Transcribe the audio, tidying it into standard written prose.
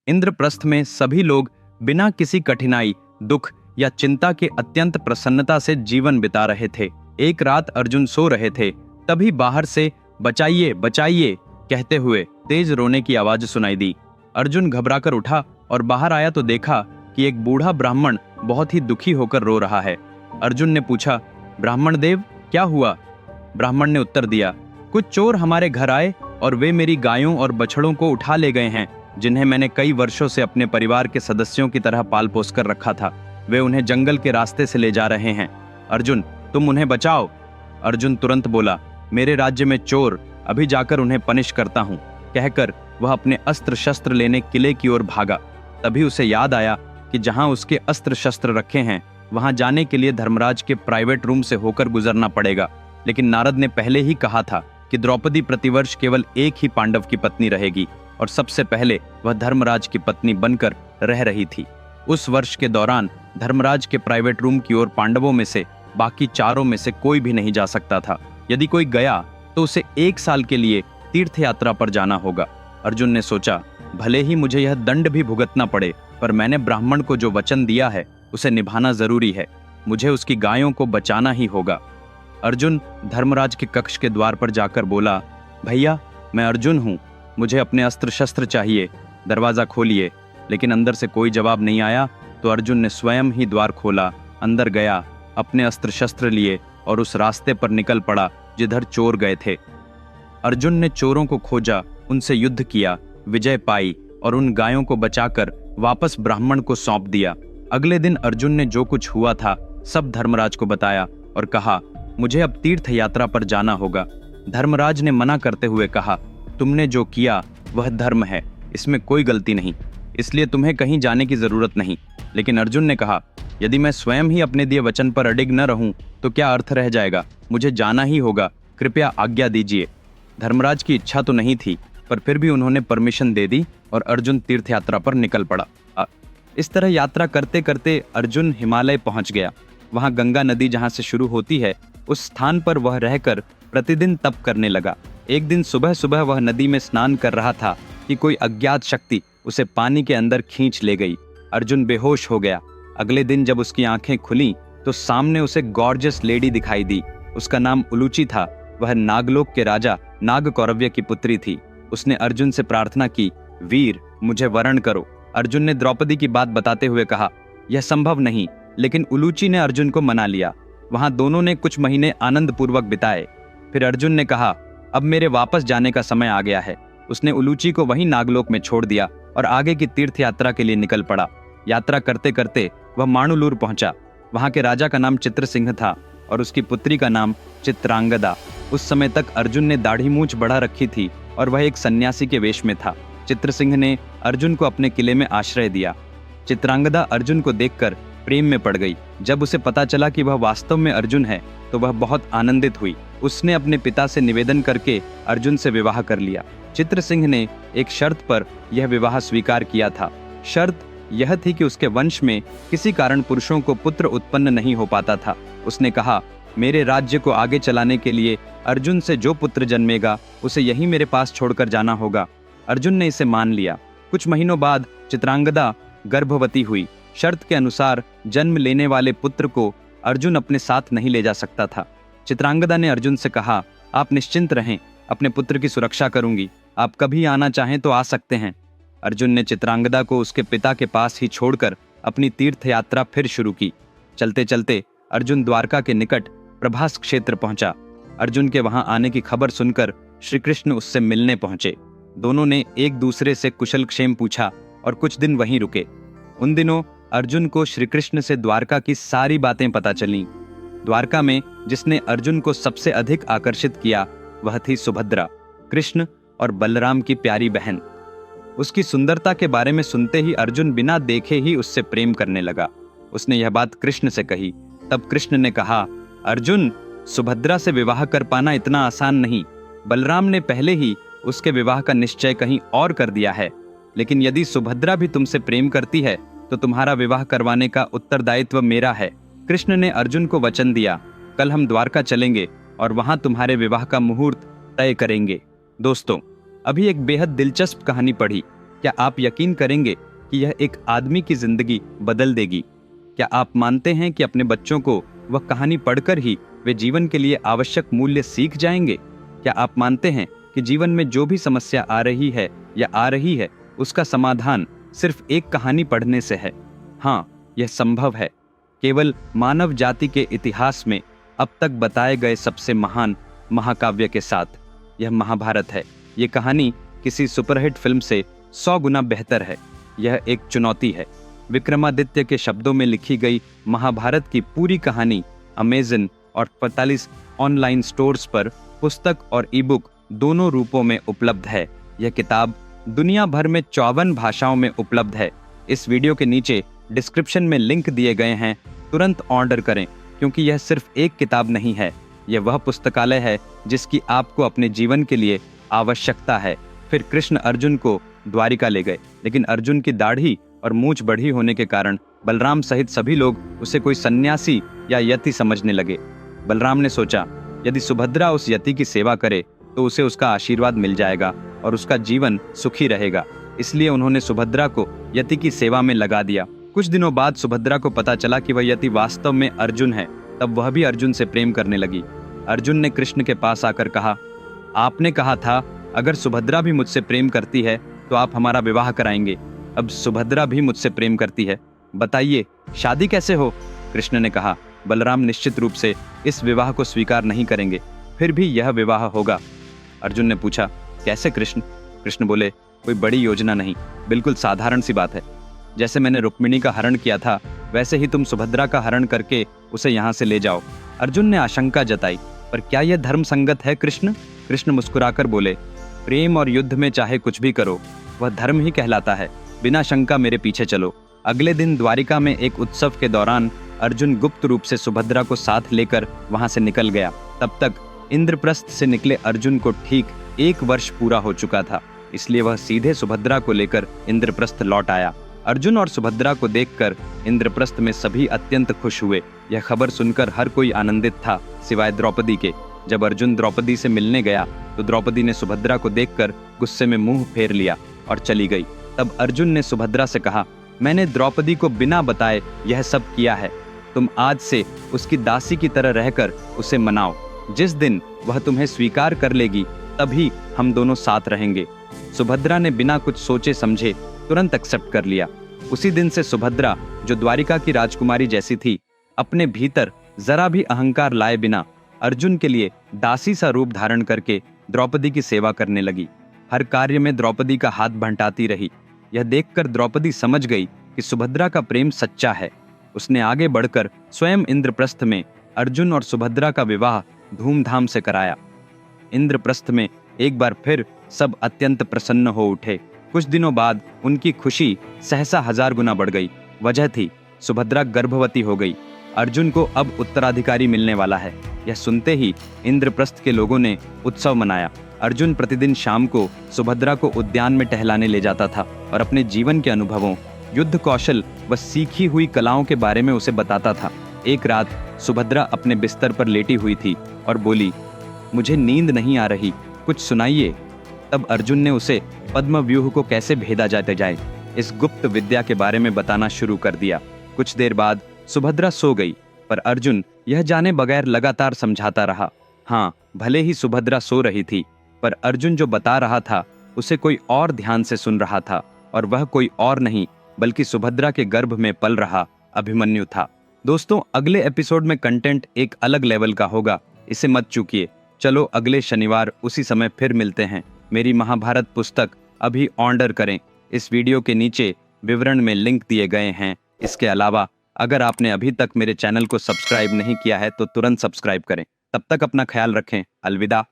इंद्रप्रस्थ में सभी लोग बिना किसी कठिनाई, दुख या चिंता के अत्यंत प्रसन्नता से जीवन बिता रहे थे। एक रात अर्जुन सो रहे थे, तभी बाहर से बचाइए बचाइए कहते हुए तेज रोने की आवाज सुनाई दी। अर्जुन घबराकर उठा और बाहर आया तो देखा कि एक बूढ़ा ब्राह्मण बहुत ही दुखी होकर रो रहा है। अर्जुन ने पूछा, ब्राह्मण देव क्या हुआ? ब्राह्मण ने उत्तर दिया, कुछ चोर हमारे घर आए और वे मेरी गायों और बछड़ों को उठा ले गए हैं, जिन्हें मैंने कई वर्षों से अपने परिवार के सदस्यों की तरह पाल पोस कर रखा था। वे उन्हें जंगल के रास्ते से ले जा रहे हैं। अर्जुन, तुम उन्हें बचाओ। अर्जुन तुरंत बोला, मेरे राज्य में चोर, अभी जाकर उन्हें पनिश करता हूँ। कहकर वह अपने अस्त्र शस्त्र लेने किले की ओर भागा। तभी उसे याद आया कि जहां उसके अस्त्र शस्त्र रखे हैं वहां जाने के लिए धर्मराज के प्राइवेट रूम से होकर गुजरना पड़ेगा। लेकिन नारद ने पहले ही कहा था कि द्रौपदी प्रतिवर्ष केवल एक ही पांडव की पत्नी रहेगी और सबसे पहले वह धर्मराज की पत्नी बनकर रह रही थी। उस वर्ष के दौरान धर्मराज के प्राइवेट रूम की ओर पांडवों में से बाकी चारों में से कोई भी नहीं जा सकता था। यदि कोई गया तो उसे 1 साल के लिए तीर्थ यात्रा पर जाना होगा। अर्जुन ने सोचा, भले ही मुझे यह दंड भी भुगतना पड़े, पर मैंने ब्राह्मण को जो वचन दिया है उसे निभाना जरूरी है। मुझे उसकी गायों को बचाना ही होगा। अर्जुन धर्मराज के कक्ष के द्वार पर जाकर बोला, भैया मैं अर्जुन हूँ, मुझे अपने अस्त्र शस्त्र चाहिए, दरवाजा खोलिए। लेकिन अंदर से कोई जवाब नहीं आया तो अर्जुन ने स्वयं ही द्वार खोला, अंदर गया, अपने अस्त्र शस्त्र लिए और उस रास्ते पर निकल पड़ा जिधर चोर गए थे। अर्जुन ने चोरों को खोजा, उनसे युद्ध किया, विजय पाई और उन गायों को बचाकर वापस ब्राह्मण को सौंप दिया। अगले दिन अर्जुन ने जो कुछ हुआ था सब धर्मराज को बताया और कहा, मुझे अब तीर्थ यात्रा पर जाना होगा। धर्मराज ने मना करते हुए कहा, तुमने जो किया वह धर्म है, इसमें कोई गलती नहीं, इसलिए तुम्हें कहीं जाने की जरूरत नहीं। लेकिन अर्जुन ने कहा, यदि मैं स्वयं ही अपने दिए वचन पर अडिग न रहूं तो क्या अर्थ रह जाएगा? मुझे जाना ही होगा, कृपया आज्ञा दीजिए। धर्मराज की इच्छा तो नहीं थी, पर फिर भी उन्होंने परमिशन दे दी और अर्जुन तीर्थ यात्रा पर निकल पड़ा। इस तरह यात्रा करते करते अर्जुन हिमालय पहुंच गया। वहां गंगा नदी जहां से शुरू होती है उस स्थान पर वह रहकर प्रतिदिन तप करने लगा। एक दिन सुबह सुबह वह नदी में स्नान कर रहा था कि कोई अज्ञात शक्ति उसे पानी के अंदर खींच ले गई। अर्जुन बेहोश हो गया। अगले दिन जब उसकी आंखें खुली तो सामने उसे गॉर्जियस लेडी दिखाई दी। उसका नाम उलूची था। वह नागलोक के राजा नागकौरव्य की पुत्री थी। उसने अर्जुन से प्रार्थना की, वीर मुझे वरण करो। अर्जुन ने द्रौपदी की बात बताते हुए कहा, यह संभव नहीं, लेकिन उलूची ने अर्जुन को मना लिया। वहां दोनों ने कुछ महीने आनंद पूर्वक बिताए। फिर अर्जुन ने कहा, अब मेरे वापस जाने का समय आ गया है। उसने उलूची को वहीं नागलोक में छोड़ दिया और आगे की तीर्थ यात्रा के लिए निकल पड़ा। यात्रा करते करते वह माणुलूर पहुंचा। वहां के राजा का नाम चित्रसिंह था और उसकी पुत्री का नाम चित्रांगदा। उस समय तक अर्जुन ने दाढ़ी मूंछ बढ़ा रखी थी और वह एक सन्यासी के वेश में था। चित्रसिंह ने अर्जुन को अपने किले में आश्रय दिया। चित्रांगदा अर्जुन को देखकर प्रेम में पड़ गई। जब उसे पता चला कि वह वास्तव में अर्जुन है तो वह बहुत आनंदित हुई। उसने अपने पिता से निवेदन करके अर्जुन से विवाह कर लिया। चित्रसिंह ने एक शर्त पर यह विवाह स्वीकार किया था। शर्त यह थी कि उसके वंश में किसी कारण पुरुषों को पुत्र उत्पन्न नहीं हो पाता था। उसने कहा, मेरे राज्य को आगे चलाने के लिए अर्जुन से जो पुत्र जन्मेगा उसे यहीं मेरे पास छोड़कर जाना होगा। अर्जुन ने इसे मान लिया। कुछ महीनों बाद चित्रांगदा गर्भवती हुई। शर्त के अनुसार जन्म लेने वाले पुत्र को अर्जुन अपने साथ नहीं ले जा सकता था। चित्रांगदा ने अर्जुन से कहा, आप निश्चिंत रहें, अपने पुत्र की सुरक्षा करूंगी, आप कभी आना चाहें तो आ सकते हैं। अर्जुन ने चित्रांगदा को उसके पिता के पास ही छोड़कर अपनी तीर्थ यात्रा फिर शुरू की। चलते चलते अर्जुन द्वारका के निकट प्रभास क्षेत्र पहुंचा। अर्जुन के वहां आने की खबर सुनकर श्री कृष्ण उससे मिलने पहुंचे। दोनों ने एक दूसरे से कुशल क्षेम पूछा और कुछ दिन वहीं रुके। उन दिनों अर्जुन को श्री कृष्ण से द्वारका की सारी बातें पता चलीं। द्वारका में जिसने अर्जुन को सबसे अधिक आकर्षित किया वह थी सुभद्रा, कृष्ण और बलराम की प्यारी बहन। उसकी सुंदरता के बारे में सुनते ही अर्जुन बिना देखे ही उससे प्रेम करने लगा। उसने यह बात कृष्ण से कही। तब कृष्ण ने कहा, अर्जुन, सुभद्रा से विवाह कर पाना इतना आसान नहीं। बलराम ने पहले ही उसके विवाह का निश्चय कहीं और कर दिया है। लेकिन यदि सुभद्रा भी तुमसे प्रेम करती है तो तुम्हारा विवाह करवाने का उत्तरदायित्व मेरा है। कृष्ण ने अर्जुन को वचन दिया, कल हम द्वारका चलेंगे और वहां तुम्हारे विवाह का मुहूर्त तय करेंगे। दोस्तों, अभी एक बेहद दिलचस्प कहानी पढ़ी क्या आप यकीन करेंगे कि यह एक आदमी की जिंदगी बदल देगी? क्या आप मानते हैं कि अपने बच्चों को वह कहानी पढ़कर ही वे जीवन के लिए आवश्यक मूल्य सीख जाएंगे? क्या आप मानते हैं कि जीवन में जो भी समस्या आ रही है या आ रही है, उसका समाधान सिर्फ एक कहानी पढ़ने से है? हाँ, यह संभव है। केवल मानव जाति के इतिहास में अब तक बताए गए सबसे महान महाकाव्य के साथ। यह महाभारत है। ये कहानी किसी सुपरहिट फिल्म से 100 गुना बेहतर है। यह एक चुनौती है। विक्रमादित्य के शब्दों में लिखी गई महाभारत की पूरी कहानी अमेज़न और 45 ऑनलाइन स्टोर्स पर पुस्तक और ई-बुक दोनों रूपों में उपलब्ध है। यह किताब दुनिया भर में 54 भाषाओं में उपलब्ध है। इस वीडियो के नीचे डिस्क्रिप्शन में लिंक दिए गए हैं, तुरंत ऑर्डर करें, क्योंकि यह सिर्फ एक किताब नहीं है, यह वह पुस्तकालय है जिसकी आपको अपने जीवन के लिए आवश्यकता है। फिर कृष्ण अर्जुन को द्वारिका ले गए, लेकिन अर्जुन की दाढ़ी और मूंछ बढ़ी होने के कारण बलराम सहित सभी लोग उसे कोई सन्यासी या यति समझने लगे। बलराम ने सोचा, यदि सुभद्रा उस यति की सेवा करे तो उसे उसका आशीर्वाद मिल जाएगा और उसका जीवन सुखी रहेगा। इसलिए उन्होंने सुभद्रा को यति की सेवा में लगा दिया। कुछ दिनों बाद सुभद्रा को पता चला कि वह यति वास्तव में अर्जुन है। तब वह भी अर्जुन से प्रेम करने लगी। अर्जुन ने कृष्ण के पास आकर कहा, आपने कहा था अगर सुभद्रा भी मुझसे प्रेम करती है तो आप हमारा विवाह कराएंगे। अब सुभद्रा भी मुझसे प्रेम करती है, बताइए शादी कैसे हो? कृष्ण ने कहा, बलराम निश्चित रूप से इस विवाह को स्वीकार नहीं करेंगे, फिर भी यह विवाह होगा। अर्जुन ने पूछा, कैसे कृष्ण? कृष्ण बोले, कोई बड़ी योजना नहीं, बिल्कुल साधारण सी बात है। जैसे मैंने रुक्मिणी का हरण किया था, वैसे ही तुम सुभद्रा का हरण करके उसे यहाँ से ले जाओ। अर्जुन ने आशंका जताई, पर क्या यह धर्म संगत है कृष्ण? कृष्ण मुस्कुराकर बोले, प्रेम और युद्ध में चाहे कुछ भी करो, वह धर्म ही कहलाता है। बिना शंका मेरे पीछे चलो। अगले दिन द्वारिका में एक उत्सव के दौरान अर्जुन गुप्त रूप से सुभद्रा को साथ लेकर वहां से निकल गया। तब तक इंद्रप्रस्थ से निकले अर्जुन को ठीक 1 वर्ष पूरा हो चुका था, इसलिए वह सीधे सुभद्रा को लेकर इंद्रप्रस्थ लौट आया। अर्जुन और सुभद्रा को देखकर इंद्रप्रस्थ में सभी अत्यंत खुश हुए। यह खबर सुनकर हर कोई आनंदित था, सिवाय द्रौपदी के। जब अर्जुन द्रौपदी से मिलने गया तो द्रौपदी ने सुभद्रा को देखकर गुस्से में मुंह फेर लिया और चली गई। तब अर्जुन ने सुभद्रा से कहा, मैंने द्रौपदी को बिना बताए यह सब किया है। तुम आज से उसकी दासी की तरह रहकर उसे मनाओ। जिस दिन वह तुम्हें स्वीकार कर लेगी तभी हम दोनों साथ रहेंगे। सुभद्रा ने बिना कुछ सोचे समझे तुरंत एक्सेप्ट कर लिया। उसी दिन से सुभद्रा, जो द्वारिका की राजकुमारी जैसी थी, अपने भीतर जरा भी अहंकार लाए बिना अर्जुन के लिए दासी सा रूप धारण करके द्रौपदी की सेवा करने लगी। हर कार्य में द्रौपदी का हाथ बंटाती रही। यह देखकर द्रौपदी समझ गई कि सुभद्रा का प्रेम सच्चा है। उसने आगे बढ़कर स्वयं इंद्रप्रस्थ में अर्जुन और सुभद्रा का विवाह धूमधाम से कराया। इंद्रप्रस्थ में एक बार फिर सब अत्यंत प्रसन्न हो उठे। कुछ दिनों बाद उनकी खुशी सहसा 1000 गुना बढ़ गई। वजह थी सुभद्रा गर्भवती हो गई। अर्जुन को अब उत्तराधिकारी मिलने वाला है। यह सुनते ही इंद्रप्रस्थ के लोगों ने उत्सव मनाया। अर्जुन प्रतिदिन शाम को सुभद्रा को उद्यान में टहलाने ले जाता था और अपने जीवन के अनुभवों, युद्ध कौशल व सीखी हुई कलाओं के बारे में उसे बताता था। एक रात सुभद्रा अपने बिस्तर पर लेटी हुई थी और बोली, मुझे नींद नहीं आ रही, कुछ सुनाइए। तब अर्जुन ने उसे पद्म व्यूह को कैसे भेदा जाते जाए इस गुप्त विद्या के बारे में बताना शुरू कर दिया। कुछ देर बाद सुभद्रा सो गई, पर अर्जुन यह जाने बगैर लगातार समझाता रहा। हाँ, भले ही सुभद्रा सो रही थी, पर अर्जुन जो बता रहा था उसे कोई और ध्यान से सुन रहा था, और वह कोई और नहीं बल्कि सुभद्रा के गर्भ में पल रहा अभिमन्यु था। दोस्तों, अगले एपिसोड में कंटेंट एक अलग लेवल का होगा, इसे मत चूकिए। चलो अगले शनिवार उसी समय फिर मिलते हैं। मेरी महाभारत पुस्तक अभी ऑर्डर करें। इस वीडियो के नीचे विवरण में लिंक दिए गए हैं। इसके अलावा अगर आपने अभी तक मेरे चैनल को सब्सक्राइब नहीं किया है तो तुरंत सब्सक्राइब करें। तब तक अपना ख्याल रखें। अलविदा।